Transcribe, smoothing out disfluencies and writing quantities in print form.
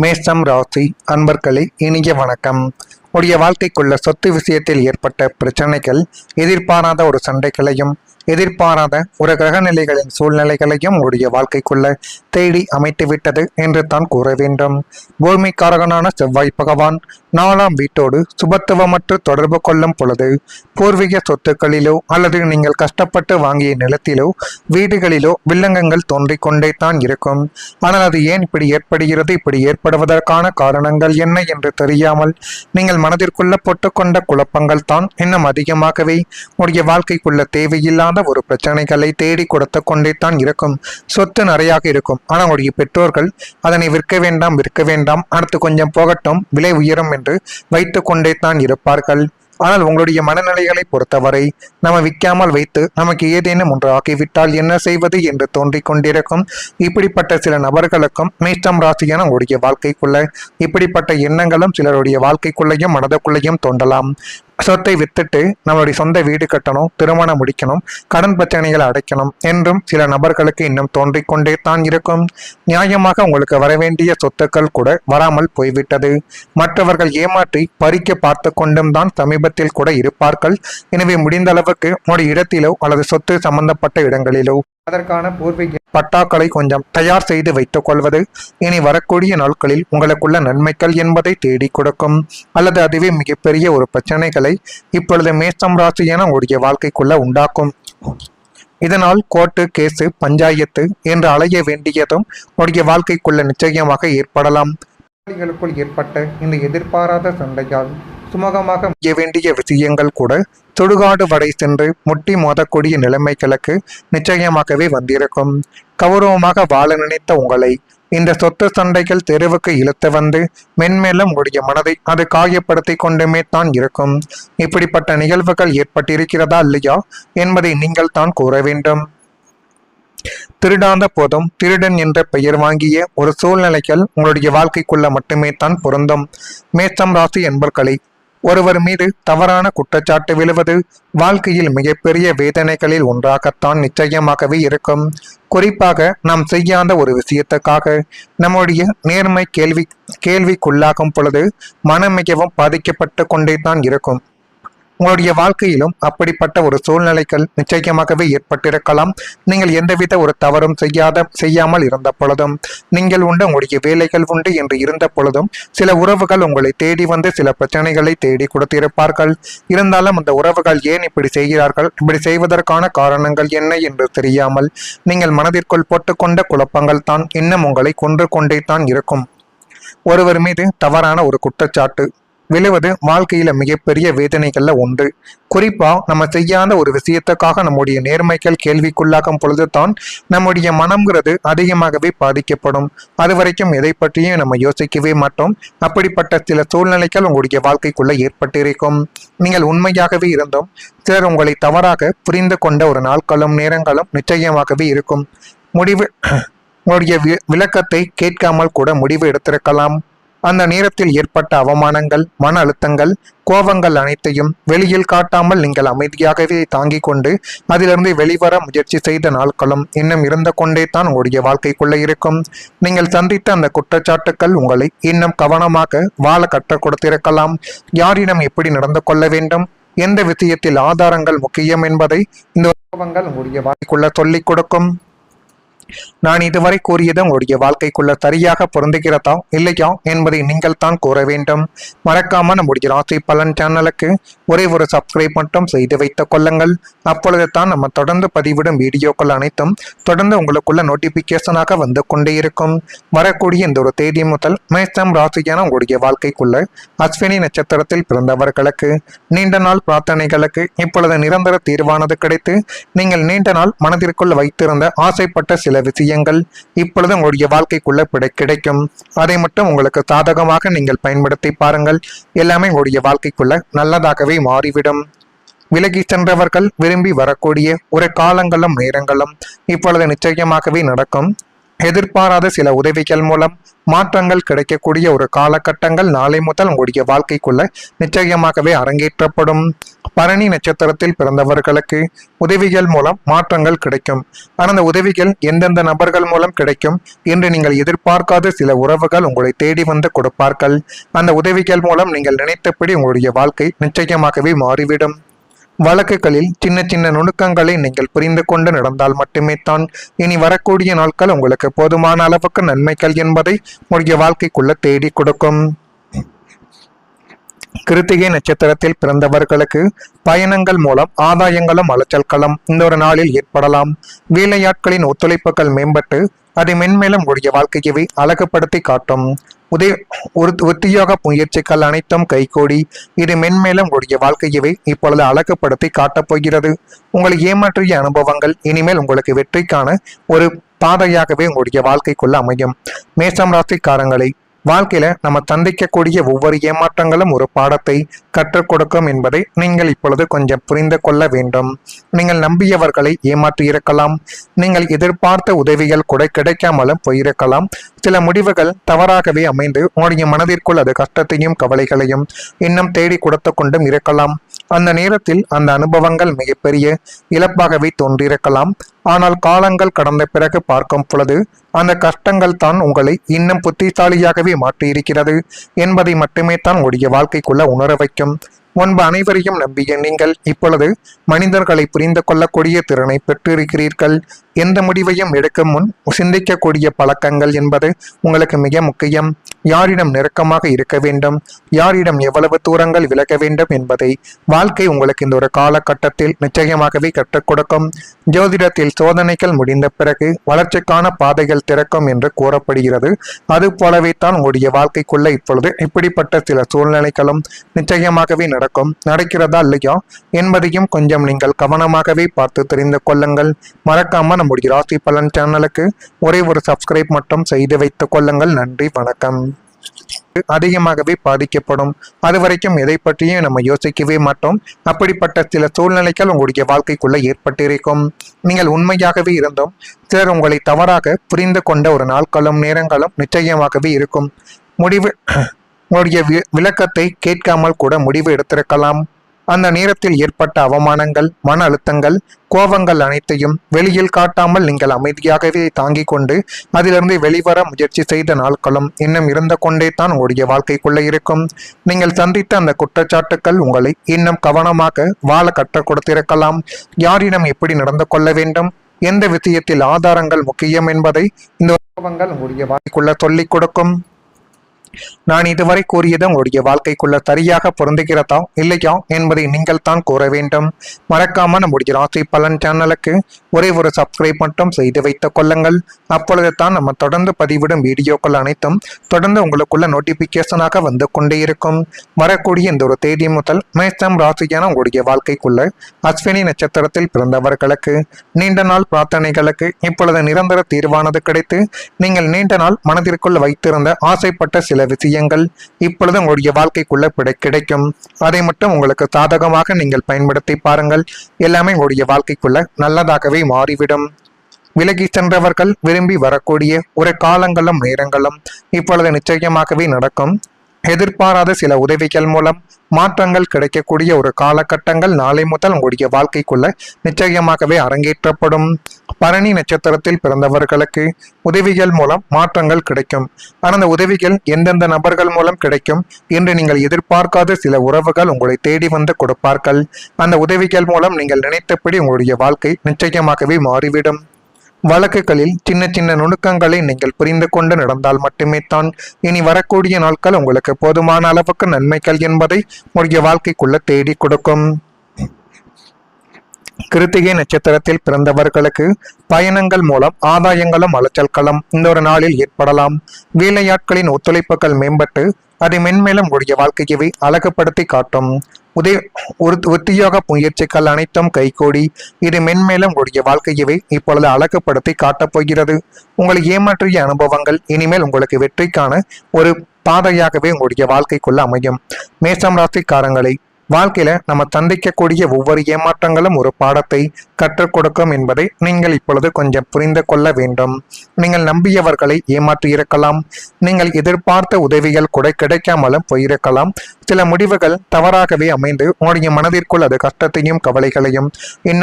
மேஷம் ராசி அன்பர்களே, இனிய வணக்கம். உடைய வாழ்க்கைக்குள்ள சொத்து விஷயத்தில் ஏற்பட்ட பிரச்சனைகள், எதிர்பாராத ஒரு சண்டைகளையும் எதிர்பாராத ஒரு கிரகநிலைகளின் சூழ்நிலைகளையும் உடைய வாழ்க்கைக்குள்ள தேடி அமைத்துவிட்டது என்று தான் கூற வேண்டும். பூமிக்காரகனான செவ்வாய் பகவான் 4ஆம் வீட்டோடு சுபத்துவமற்று தொடர்பு கொள்ளும் பொழுது பூர்வீக சொத்துக்களிலோ அல்லது நீங்கள் கஷ்டப்பட்டு வாங்கிய நிலத்திலோ வீடுகளிலோ வில்லங்கங்கள் தோன்றிக் கொண்டே தான் இருக்கும். ஆனால் அது ஏன் இப்படி ஏற்படுகிறது, இப்படி ஏற்படுவதற்கான காரணங்கள் என்ன என்று தெரியாமல் நீங்கள் மனதிற்குள்ள போட்டுக்கொண்ட குழப்பங்கள் தான் இன்னும் அதிகமாகவே உடைய வாழ்க்கைக்குள்ள தேவையில்லாத ஒரு பிரச்சனைகளை தேடி கொடுத்து கொண்டே தான் இருக்கும். சொத்து நிறையாக இருக்கும், ஆனால் உடைய பெற்றோர்கள் அதனை விற்க வேண்டாம், அடுத்து கொஞ்சம் போகட்டும், விலை உயரும் என்று வைத்து கொண்டே தான் இருப்பார்கள். ஆனால் உங்களுடைய மனநிலைகளை பொறுத்தவரை நம்ம விற்காமல் வைத்து நமக்கு ஏதேனும் ஒன்று ஆகிவிட்டால் என்ன செய்வது என்று தோன்றிக் கொண்டிருக்கும். இப்படிப்பட்ட சில நபர்களுக்கும் மேஷம் ராசியான உங்களுடைய வாழ்க்கைக்குள்ள இப்படிப்பட்ட எண்ணங்களும் சிலருடைய வாழ்க்கைக்குள்ளேயும் மனதுக்குள்ளேயும் தோன்றலாம். சொத்தை வித்துட்டு நம்மளுடைய சொந்த வீடு கட்டணும், திருமணம் முடிக்கணும், கடன் பிரச்சனைகளை அடைக்கணும் என்றும் சில நபர்களுக்கு இன்னும் தோன்றிக் கொண்டே தான் இருக்கும். நியாயமாக உங்களுக்கு வரவேண்டிய சொத்துக்கள் கூட வராமல் போய்விட்டது. மற்றவர்கள் ஏமாற்றி பறிக்க பார்த்து கொண்டும் தான் சமீபத்தில் கூட இருப்பார்கள். எனவே முடிந்த அளவுக்கு உங்களுடைய இடத்திலோ அல்லது சொத்து சம்பந்தப்பட்ட இடங்களிலோ அதற்கான பூர்வீக பட்டாக்களை கொஞ்சம் தயார் செய்து வைத்துக் கொள்வது இனி வரக்கூடிய நாட்களில் உங்களுக்குள்ள நன்மைகள் என்பதை தேடி கொடுக்கும். அல்லது அதுவே மிகப்பெரிய ஒரு பிரச்சனைகளை இப்பொழுது மேஷம் ராசியான உங்களுடைய வாழ்க்கைக்குள்ள உண்டாக்கும். இதனால் கோர்ட்டு கேசு பஞ்சாயத்து என்று அலைய வேண்டியதும் உடைய வாழ்க்கைக்குள்ள நிச்சயமாக ஏற்படலாம். ஏற்பட்ட இந்த எதிர்பாராத சண்டையால் சுமூகமாக செய்ய வேண்டிய விஷயங்கள் கூட சுடுகாடு வரை சென்று முட்டி மோதக்கூடிய நிலைமைகளுக்கு நிச்சயமாகவே வந்திருக்கும். கௌரவமாக வாழ நினைத்த உங்களை இந்த சொத்து சண்டைகள் தெருவுக்கு இழுத்து வந்து மென்மேலும் உங்களுடைய மனதை அது காயப்படுத்தி கொண்டுமே தான் இருக்கும். இப்படிப்பட்ட நிகழ்வுகள் ஏற்பட்டிருக்கிறதா இல்லையா என்பதை நீங்கள் தான் கூற வேண்டும். திருடாத போதும் திருடன் என்ற பெயர் வாங்கிய ஒரு சூழ்நிலைகள் உங்களுடைய வாழ்க்கைக்குள்ள மட்டுமே தான் பொருந்தும். மேஷம் ராசி என்பர்களை ஒருவர் மீது தவறான குற்றச்சாட்டு விழுவது வாழ்க்கையில் மிகப்பெரிய வேதனைகளில் ஒன்றாகத்தான் நிச்சயமாகவே இருக்கும். குறிப்பாக நாம் செய்யாத ஒரு விஷயத்துக்காக நம்முடைய நேர்மை கேள்விக்குள்ளாகும் பொழுது மனம் மிகவும் பாதிக்கப்பட்டு கொண்டே தான் இருக்கும். உங்களுடைய வாழ்க்கையிலும் அப்படிப்பட்ட ஒரு சூழ்நிலைகள் நிச்சயமாகவே ஏற்பட்டிருக்கலாம். நீங்கள் எந்தவித ஒரு தவறும் செய்யாமல் இருந்த பொழுதும், நீங்கள் உண்டு உங்களுடைய வேலைகள் உண்டு என்று இருந்த பொழுதும் சில உறவுகள் உங்களை தேடி வந்து சில பிரச்சனைகளை தேடி கொடுத்திருப்பார்கள். இருந்தாலும் அந்த உறவுகள் ஏன் இப்படி செய்கிறார்கள், இப்படி செய்வதற்கான காரணங்கள் என்ன என்று தெரியாமல் நீங்கள் மனதிற்குள் போட்டுக்கொண்ட குழப்பங்கள் தான் இன்னும் உங்களை கொன்று கொண்டே தான் இருக்கும். ஒருவர் மீது தவறான ஒரு குற்றச்சாட்டு விழுவது வாழ்க்கையில மிகப்பெரிய வேதனைகள்ல ஒன்று. குறிப்பா நம்ம செய்யாத ஒரு விஷயத்துக்காக நம்முடைய நேர்மைகள் கேள்விக்குள்ளாகும் பொழுதுதான் நம்முடைய மனம்ங்கிறது அதிகமாகவே பாதிக்கப்படும். அது வரைக்கும் எதை பற்றியும் நம்ம யோசிக்கவே மாட்டோம். அப்படிப்பட்ட சில சூழ்நிலைகள் உங்களுடைய வாழ்க்கைக்குள்ள ஏற்பட்டிருக்கும். நீங்கள் உண்மையாகவே இருந்தும் சிலர் உங்களை தவறாக புரிந்து கொண்ட ஒரு நாட்களும் நேரங்களும் நிச்சயமாகவே இருக்கும். உங்களுடைய விளக்கத்தை கேட்காமல் கூட முடிவு எடுத்திருக்கலாம். அந்த நேரத்தில் ஏற்பட்ட அவமானங்கள், மன அழுத்தங்கள், கோபங்கள் அனைத்தையும் வெளியில் காட்டாமல் நீங்கள் அமைதியாகவே தாங்கிக் கொண்டு அதிலிருந்து வெளிவர முயற்சி செய்த நாட்களும் இன்னும் இருந்து கொண்டே தான் உங்களுடைய வாழ்க்கைக்குள்ள இருக்கும். நீங்கள் சந்தித்த அந்த குற்றச்சாட்டுக்கள் உங்களை இன்னும் கவனமாக வாழ கற்றுக் கொடுத்திருக்கலாம். யாரிடம் எப்படி நடந்து கொள்ள வேண்டும், எந்த விஷயத்தில் ஆதாரங்கள் முக்கியம் என்பதை இந்த கோபங்கள் உங்களுடைய வாழ்க்கைக்குள்ள சொல்லிக் கொடுக்கும். நான் இதுவரை கூறியது உங்களுடைய வாழ்க்கைக்குள்ள சரியாக பொருந்துகிறதா இல்லையா என்பதை நீங்கள் தான் கூற வேண்டும். மறக்காம நம்முடைய ராசி பலன் சேனலுக்கு ஒரே ஒரு சப்ஸ்கிரைப் மட்டும் செய்து வைத்துக் கொள்ளுங்கள். அப்பொழுது தான் நம்ம தொடர்ந்து பதிவிடும் வீடியோக்கள் அனைத்தும் தொடர்ந்து உங்களுக்குள்ள நோட்டிபிகேஷனாக வந்து கொண்டே இருக்கும். வரக்கூடிய இந்த ஒரு தேதி முதல் மேஷம் ராசியான உங்களுடைய வாழ்க்கைக்குள்ள அஸ்வினி நட்சத்திரத்தில் பிறந்தவர்களுக்கு நீண்ட நாள் பிரார்த்தனைகளுக்கு இப்பொழுது நிரந்தர தீர்வானது கிடைத்து நீங்கள் நீண்ட நாள் மனதிற்குள் வைத்திருந்த ஆசைப்பட்ட சில விஷயங்கள் இப்பொழுது உங்களுடைய வாழ்க்கைக்குள்ள கிடைக்கும். அதை மட்டும் உங்களுக்கு சாதகமாக நீங்கள் பயன்படுத்தி பாருங்கள். எல்லாமே உங்களுடைய வாழ்க்கைக்குள்ள நல்லதாகவே மாறிவிடும். விலகி சென்றவர்கள் விரும்பி வரக்கூடிய ஒரு காலங்களும் நேரங்களும் இப்பொழுது நிச்சயமாகவே நடக்கும். எதிர்பாராத சில உதவிகள் மூலம் மாற்றங்கள் கிடைக்கக்கூடிய ஒரு காலகட்டங்கள் நாளை முதல் உங்களுடைய வாழ்க்கைக்குள்ள நிச்சயமாகவே அரங்கேற்றப்படும். பரணி நட்சத்திரத்தில் பிறந்தவர்களுக்கு உதவிகள் மூலம் மாற்றங்கள் கிடைக்கும். ஆனால் அந்த உதவிகள் எந்தெந்த நபர்கள் மூலம் கிடைக்கும் என்று நீங்கள் எதிர்பார்க்காத சில உறவுகள் உங்களை தேடி வந்து கொடுப்பார்கள். அந்த உதவிகள் மூலம் நீங்கள் நினைத்தபடி உங்களுடைய வாழ்க்கை நிச்சயமாகவே மாறிவிடும். வழக்குகளில் சின்ன சின்ன நுணுக்கங்களை நீங்கள் புரிந்து கொண்டு நடந்தால் மட்டுமே தான் இனி வரக்கூடிய நாட்கள் உங்களுக்கு போதுமான அளவுக்கு நன்மைகள் என்பதை உங்களுடைய வாழ்க்கைக்குள்ள தேடி கொடுக்கும். கிருத்திகை நட்சத்திரத்தில் பிறந்தவர்களுக்கு பயணங்கள் மூலம் ஆதாயங்களும் அலைச்சல்களும் இந்த ஒரு நாளில் ஏற்படலாம். வேலையாட்களின் ஒத்துழைப்புகள் மேம்பட்டு அதை மென்மேலும் உங்களுடைய வாழ்க்கையவே அழகுபடுத்தி காட்டும். உத்தியோக முயற்சிகள் அனைத்தும் கைகூடி இது மென்மேலும் உங்களுடைய வாழ்க்கையவே இப்பொழுது அழகுபடுத்தி காட்டப் போகிறது. உங்களை ஏமாற்றிய அனுபவங்கள் இனிமேல் உங்களுக்கு வெற்றிக்கான ஒரு பாதையாகவே உங்களுடைய வாழ்க்கைக்குள்ள அமையும். மேஷம் ராசிக்காரங்களை வாழ்க்கையில நம்ம சந்திக்கக்கூடிய ஒவ்வொரு ஏமாற்றங்களும் ஒரு பாடத்தை கற்றுக் கொடுக்கும் என்பதை நீங்கள் இப்பொழுது கொஞ்சம் புரிந்து கொள்ள வேண்டும். நீங்கள் நம்பியவர்களை ஏமாற்றி இருக்கலாம். நீங்கள் எதிர்பார்த்த உதவிகள் கூட கிடைக்காமலும் போயிருக்கலாம். சில முடிவுகள் தவறாகவே அமைந்து உங்களுடைய மனதிற்குள் அது கஷ்டத்தையும் கவலைகளையும் இன்னும் தேடி கொடுத்து கொண்டும் இருக்கலாம். அந்த நேரத்தில் அந்த அனுபவங்கள் மிகப்பெரிய இழப்பாகவே தோன்றியிருக்கலாம். ஆனால் காலங்கள் கடந்த பிறகு பார்க்கும் பொழுது அந்த கஷ்டங்கள் தான் உங்களை இன்னும் புத்திசாலியாகவே மாற்றியிருக்கிறது என்பதை மட்டுமே தான் உங்களுடைய வாழ்க்கைக்குள்ள உணர வைக்கும். முன்பு அனைவரையும் நம்பிய நீங்கள் இப்பொழுது மனிதர்களை புரிந்து கொள்ளக்கூடிய திறனை பெற்றிருக்கிறீர்கள். எந்த முடிவையும் எடுக்கும் முன் சிந்திக்கக்கூடிய பழக்கங்கள் என்பது உங்களுக்கு மிக முக்கியம். யாரிடம் நெருக்கமாக இருக்க வேண்டும், யாரிடம் எவ்வளவு தூரங்கள் விலக வேண்டும் என்பதை வாழ்க்கை உங்களுக்கு இந்த ஒரு காலகட்டத்தில் நிச்சயமாகவே கற்றுக் கொடுக்கும். ஜோதிடத்தில் சோதனைகள் முடிந்த பிறகு வளர்ச்சிக்கான பாதைகள் திறக்கும் என்று கூறப்படுகிறது. அது போலவே தான் உங்களுடைய வாழ்க்கைக்குள்ள இப்பொழுது இப்படிப்பட்ட சில சூழ்நிலைகளும் நிச்சயமாகவே நடக்கிறதா இல்லையா என்பதையும் கொஞ்சம் நீங்கள் கவனமாகவே பார்த்து தெரிந்து கொள்ளுங்கள். மறக்காம நம்முடைய ராசி பலன் சேனலுக்கு ஒரே ஒரு சப்ஸ்கிரைப் மட்டும் செய்து வைத்துக் கொள்ளுங்கள். நன்றி, வணக்கம். அதிகமாகவே பாதிக்கப்படும். அது வரைக்கும் எதை பற்றியும் நம்ம யோசிக்கவே மாட்டோம். அப்படிப்பட்ட சில சூழ்நிலைகள் உங்களுடைய வாழ்க்கைக்குள்ள ஏற்பட்டிருக்கும். நீங்கள் உண்மையாகவே இருந்தும் சிலர் உங்களை தவறாக புரிந்து கொண்ட ஒரு நாட்களும் நேரங்களும் நிச்சயமாகவே இருக்கும். உங்களுடைய விளக்கத்தை கேட்காமல் கூட முடிவு எடுத்திருக்கலாம். அந்த நேரத்தில் ஏற்பட்ட அவமானங்கள், மன அழுத்தங்கள், கோபங்கள் அனைத்தையும் வெளியில் காட்டாமல் நீங்கள் அமைதியாகவே தாங்கிக் கொண்டு அதிலிருந்து வெளிவர முயற்சி செய்த நாட்களும் இன்னும் இருந்து கொண்டே தான் உங்களுடைய வாழ்க்கைக்குள்ள இருக்கும். நீங்கள் சந்தித்த அந்த குற்றச்சாட்டுக்கள் உங்களை இன்னும் கவனமாக வாழ கற்றுக் கொடுத்திருக்கலாம். யாரிடம் எப்படி நடந்து கொள்ள வேண்டும், எந்த விஷயத்தில் ஆதாரங்கள் முக்கியம் என்பதை இந்த அனுபவங்கள் உங்களுடைய வாழ்க்கைக்குள்ள சொல்லிக் கொடுக்கும். நான் இதுவரை கூறியது உங்களுடைய வாழ்க்கைக்குள்ள சரியாக பொருந்துகிறதா இல்லையா என்பதை நீங்கள் தான் கூற வேண்டும். மறக்காம நம்முடைய ராசி பலன் சேனலுக்கு ஒரே ஒரு சப்ஸ்கிரைப் மட்டும் செய்து வைத்துக் கொள்ளுங்கள். அப்பொழுது தான் நம்ம தொடர்ந்து பதிவிடும் வீடியோக்கள் அனைத்தும் தொடர்ந்து உங்களுக்குள்ள நோட்டிபிகேஷனாக வந்து கொண்டே இருக்கும். வரக்கூடிய இந்த ஒரு தேதி முதல் மேஷம் ராசியான உங்களுடைய வாழ்க்கைக்குள்ள அஸ்வினி நட்சத்திரத்தில் பிறந்தவர்களுக்கு நீண்ட நாள் பிரார்த்தனைகளுக்கு இப்பொழுது நிரந்தர தீர்வானது கிடைத்து நீங்கள் நீண்ட நாள் மனதிற்குள் வைத்திருந்த ஆசைப்பட்ட சில விஷயங்கள் இப்பொழுது உங்களுடைய வாழ்க்கைக்குள்ள கிடைக்கும். அதை மட்டும் உங்களுக்கு சாதகமாக நீங்கள் பயன்படுத்தி பாருங்கள். எல்லாமே உங்களுடைய வாழ்க்கைக்குள்ள நல்லதாகவே மாறிவிடும். விலகி சென்றவர்கள் விரும்பி வரக்கூடிய ஒரு காலங்களும் நேரங்களும் இப்பொழுது நிச்சயமாகவே நடக்கும். எதிர்பாராத சில உதவிகள் மூலம் மாற்றங்கள் கிடைக்கக்கூடிய ஒரு காலகட்டங்கள் நாளை முதல் உங்களுடைய வாழ்க்கைக்குள்ள நிச்சயமாகவே அரங்கேற்றப்படும். பரணி நட்சத்திரத்தில் பிறந்தவர்களுக்கு உதவிகள் மூலம் மாற்றங்கள் கிடைக்கும். ஆனால் அந்த உதவிகள் எந்தெந்த நபர்கள் மூலம் கிடைக்கும் என்று நீங்கள் எதிர்பார்க்காத சில உறவுகள் உங்களை தேடி வந்து கொடுப்பார்கள். அந்த உதவிகள் மூலம் நீங்கள் நினைத்தபடி உங்களுடைய வாழ்க்கை நிச்சயமாகவே மாறிவிடும். வழக்குகளில் சின்ன சின்ன நுணுக்கங்களை நீங்கள் புரிந்து கொண்டு நடந்தால் மட்டுமே தான் இனி வரக்கூடிய நாட்கள் உங்களுக்கு போதுமான அளவுக்கு நன்மைகள் என்பதை உங்களுடைய வாழ்க்கைக்குள்ள தேடி கொடுக்கும். கிருத்திகை நட்சத்திரத்தில் பிறந்தவர்களுக்கு பயணங்கள் மூலம் ஆதாயங்களும் அலைச்சல்களும் இந்த ஒரு நாளில் ஏற்படலாம். வேலையாட்களின் ஒத்துழைப்புகள் மேம்பட்டு அதை மென்மேலும் உடைய வாழ்க்கையவே அழகுபடுத்தி காட்டும். உத்தியோக முயற்சிகள் அனைத்தும் கைகூடி இது மென்மேலும் உடைய வாழ்க்கையவே இப்பொழுது அழகுபடுத்தி காட்டப் போகிறது. உங்களை ஏமாற்றிய அனுபவங்கள் இனிமேல் உங்களுக்கு வெற்றிக்கான ஒரு பாதையாகவே உங்களுடைய வாழ்க்கைக்குள்ள அமையும். மேஷம் ராசிக்காரங்களை வாழ்க்கையில நம்ம சந்திக்கக்கூடிய ஒவ்வொரு ஏமாற்றங்களும் ஒரு பாடத்தை கற்றுக் கொடுக்கும் என்பதை நீங்கள் இப்பொழுது கொஞ்சம் புரிந்து கொள்ள வேண்டும். நீங்கள் நம்பியவர்களை ஏமாற்றி இருக்கலாம். நீங்கள் எதிர்பார்த்த உதவிகள் கூட கிடைக்காமலும் போயிருக்கலாம். சில முடிவுகள் தவறாகவே அமைந்து உங்களுடைய மனதிற்குள் அது கஷ்டத்தையும் கவலைகளையும் இன்னும்